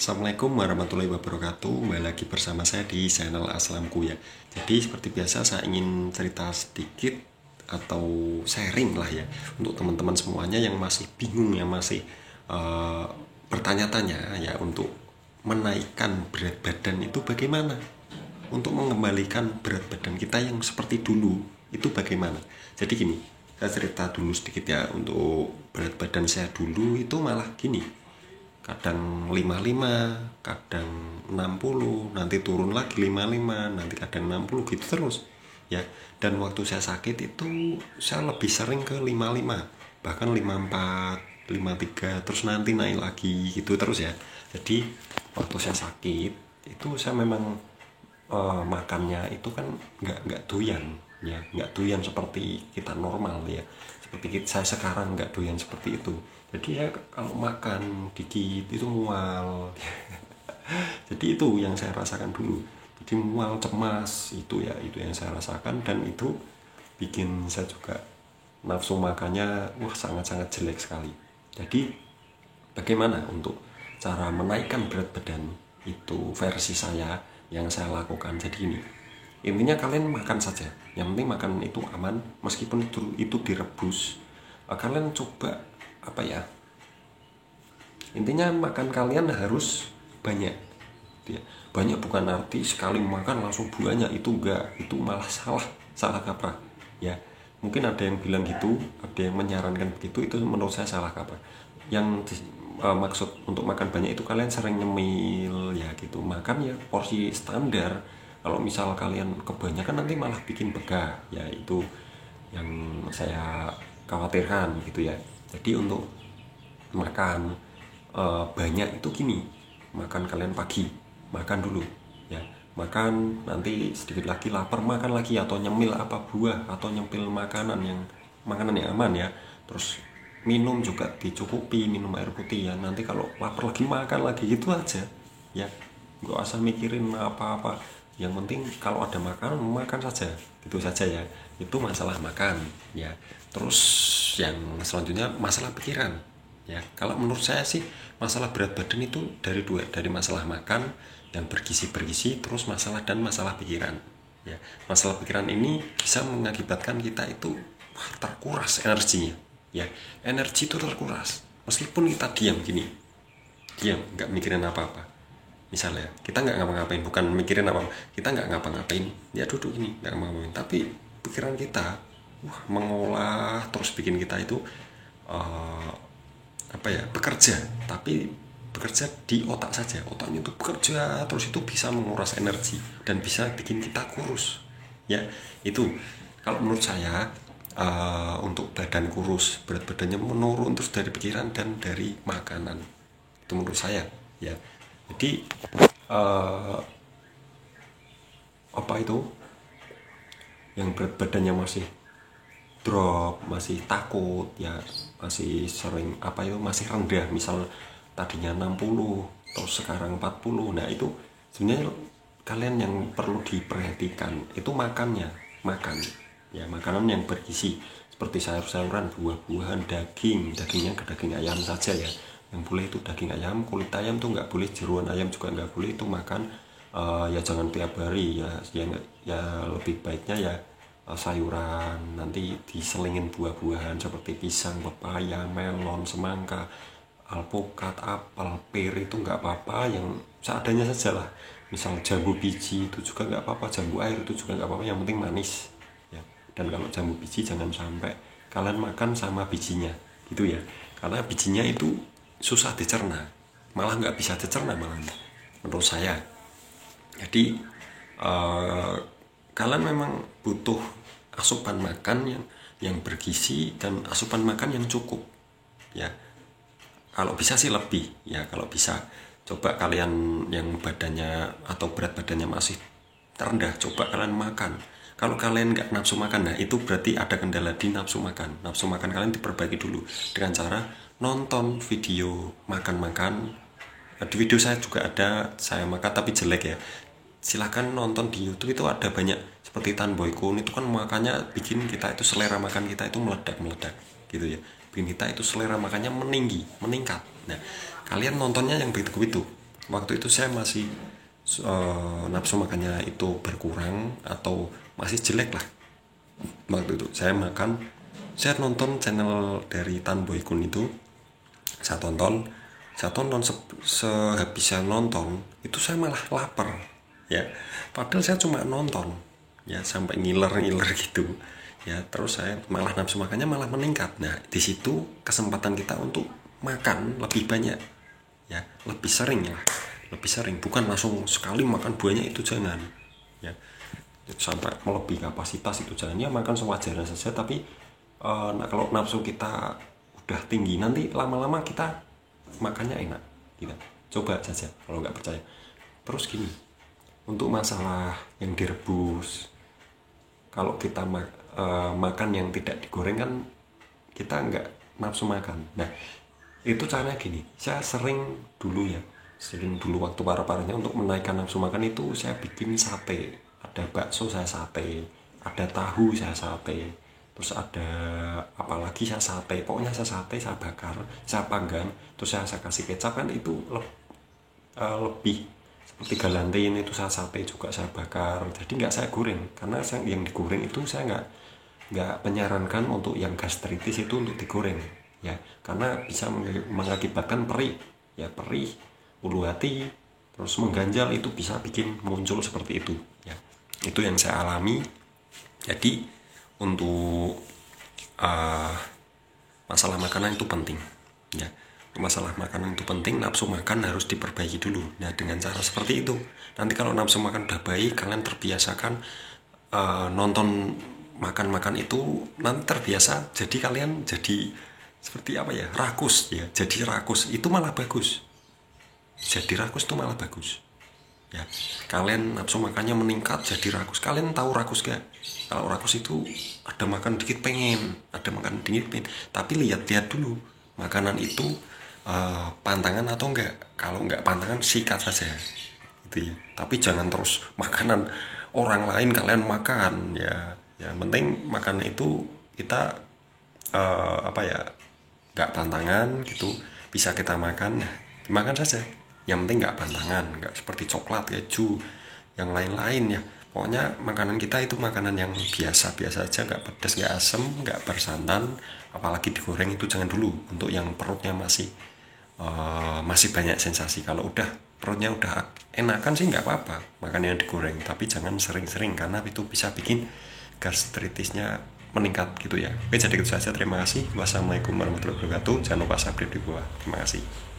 Assalamualaikum warahmatullahi wabarakatuh. Kembali lagi bersama saya di channel Aslamku ya. Jadi seperti biasa saya ingin cerita sedikit atau sharing lah ya untuk teman-teman semuanya yang masih bingung, yang masih bertanya-tanya ya untuk menaikkan berat badan itu bagaimana, untuk mengembalikan berat badan kita yang seperti dulu itu bagaimana. Jadi gini, saya cerita dulu sedikit ya. Untuk berat badan saya dulu itu malah gini, kadang 55, kadang 60, nanti turun lagi 55, nanti kadang 60 gitu terus ya. Dan waktu saya sakit itu saya lebih sering ke 55, bahkan 54, 53, terus nanti naik lagi gitu terus ya. Jadi waktu saya sakit itu saya memang makannya itu kan nggak doyan ya, nggak doyan seperti kita normal ya, seperti saya sekarang nggak doyan seperti itu. Jadi ya kalau makan dikit itu mual. Jadi itu yang saya rasakan dulu, jadi mual, cemas, itu ya, itu yang saya rasakan. Dan itu bikin saya juga nafsu makannya wah sangat-sangat jelek sekali. Jadi bagaimana untuk cara menaikkan berat badan itu versi saya yang saya lakukan. Jadi ini intinya, kalian makan saja, yang penting makan itu aman, meskipun itu direbus. Kalian coba apa ya, intinya makan kalian harus banyak ya. Banyak bukan arti sekali makan langsung banyak, itu enggak, itu malah salah kaprah ya. Mungkin ada yang bilang gitu, ada yang menyarankan begitu, itu menurut saya salah kaprah. Yang maksud untuk makan banyak itu kalian sering nyemil ya gitu, makan ya porsi standar. Kalau misal kalian kebanyakan nanti malah bikin begah ya, itu yang saya khawatirkan gitu ya. Jadi untuk makan banyak itu gini, makan kalian pagi makan dulu ya, makan nanti sedikit lagi lapar makan lagi, atau nyemil apa buah, atau nyempil makanan yang aman ya. Terus minum juga dicukupi, minum air putih ya. Nanti kalau lapar lagi makan lagi, gitu aja ya, nggak usah mikirin apa-apa. Yang penting kalau ada makanan makan saja, gitu saja ya. Itu masalah makan ya. Terus yang selanjutnya masalah pikiran ya. Kalau menurut saya sih masalah berat badan itu dari dua, dari masalah makan yang bergizi, terus masalah pikiran ya. Masalah pikiran ini bisa mengakibatkan kita itu terkuras energinya ya. Energi itu terkuras meskipun kita diam gini, diam nggak mikirin apa-apa. Misalnya kita nggak ngapa-ngapain, bukan mikirin apa, kita nggak ngapa-ngapain ya, duduk ini nggak ngapa-ngapain, tapi pikiran kita mengolah terus, bikin kita itu bekerja, tapi bekerja di otak saja. Otaknya itu bekerja terus, itu bisa menguras energi dan bisa bikin kita kurus ya. Itu kalau menurut saya untuk badan kurus, berat badannya menurun terus dari pikiran dan dari makanan, itu menurut saya ya. Jadi yang berat badannya masih drop, masih takut ya, masih sering masih rendah, misal tadinya 60 terus sekarang 40. Nah itu sebenarnya kalian yang perlu diperhatikan itu makan ya, makanan yang bergizi seperti sayur-sayuran, buah-buahan, dagingnya ke daging ayam saja ya. Yang boleh itu daging ayam, kulit ayam tuh nggak boleh, jeruan ayam juga nggak boleh, itu makan ya jangan tiap hari ya lebih baiknya ya sayuran, nanti diselingin buah-buahan seperti pisang, pepaya, melon, semangka, alpukat, apel, pir, itu nggak apa-apa, yang seadanya saja lah. Misal jambu biji itu juga nggak apa-apa, jambu air itu juga nggak apa-apa, yang penting manis ya. Dan kalau jambu biji jangan sampai kalian makan sama bijinya gitu ya, karena bijinya itu susah dicerna, malah nggak bisa dicerna malah menurut saya. Jadi kalian memang butuh asupan makan yang bergizi dan asupan makan yang cukup ya. Kalau bisa sih lebih ya, kalau bisa coba kalian yang badannya atau berat badannya masih terendah, coba kalian makan. Kalau kalian nggak nafsu makan, nah itu berarti ada kendala di nafsu makan. Nafsu makan kalian diperbaiki dulu dengan cara nonton video makan-makan. Di video saya juga ada saya makan tapi jelek ya, silahkan nonton di YouTube, itu ada banyak. Seperti Tan Boy Kun itu kan makannya bikin kita itu selera makan kita itu meledak gitu ya, bikin kita itu selera makannya meningkat. Nah kalian nontonnya yang begitu waktu itu saya masih nafsu makannya itu berkurang atau masih jelek lah. Waktu itu saya nonton channel dari Tan Boy Kun itu, saya tonton sehabis saya nonton itu saya malah lapar ya, padahal saya cuma nonton ya sampai ngiler gitu ya, terus saya malah nafsu makannya malah meningkat. Nah di situ kesempatan kita untuk makan lebih banyak ya, lebih sering, bukan langsung sekali makan banyak, itu jangan ya, sampai melebihi kapasitas itu jangan, ya makan sewajarnya saja. Tapi kalau nafsu kita udah tinggi nanti lama-lama kita makannya enak gitu. Coba saja kalau nggak percaya. Terus gini, untuk masalah yang direbus, kalau kita makan yang tidak digoreng kan kita nggak nafsu makan. Nah itu caranya gini, saya sering dulu waktu parah-parahnya untuk menaikkan nafsu makan itu saya bikin sate. Ada bakso saya sate, ada tahu saya sate, terus ada apalagi saya sate, pokoknya saya sate, saya bakar, saya panggang, terus saya kasih kecap, kan itu lebih seperti galantin. Itu saya sate juga saya bakar, jadi nggak saya goreng, karena yang digoreng itu saya nggak menyarankan untuk yang gastritis itu untuk digoreng ya, karena bisa mengakibatkan perih, ulu hati, terus mengganjal, itu bisa bikin muncul seperti itu ya. Itu yang saya alami. Jadi untuk masalah makanan itu penting ya, masalah makanan itu penting, nafsu makan harus diperbaiki dulu. Nah dengan cara seperti itu, nanti kalau nafsu makan udah baik, kalian terbiasakan nonton makan itu, nanti terbiasa, jadi kalian jadi seperti apa ya, rakus ya, jadi rakus itu malah bagus, ya. Kalian nafsu makannya meningkat jadi rakus. Kalian tahu rakus gak? Kalau rakus itu ada makan dikit pengen, tapi lihat dulu makanan itu pantangan atau enggak. Kalau enggak pantangan sikat saja gitu ya, tapi jangan terus makanan orang lain kalian makan ya. Yang penting makanan itu kita enggak pantangan gitu, bisa kita makan, dimakan saja. Yang penting nggak pantangan, nggak seperti coklat, keju, yang lain-lain ya. Pokoknya makanan kita itu makanan yang biasa-biasa aja, nggak pedas, nggak asem, nggak bersantan, apalagi digoreng itu jangan dulu. Untuk yang perutnya masih banyak sensasi, kalau perutnya udah enakan sih nggak apa-apa makan yang digoreng, tapi jangan sering-sering karena itu bisa bikin gastritisnya meningkat gitu ya. Oke, jadi itu saja, terima kasih. Wassalamualaikum warahmatullahi wabarakatuh. Jangan lupa subscribe di bawah. Terima kasih.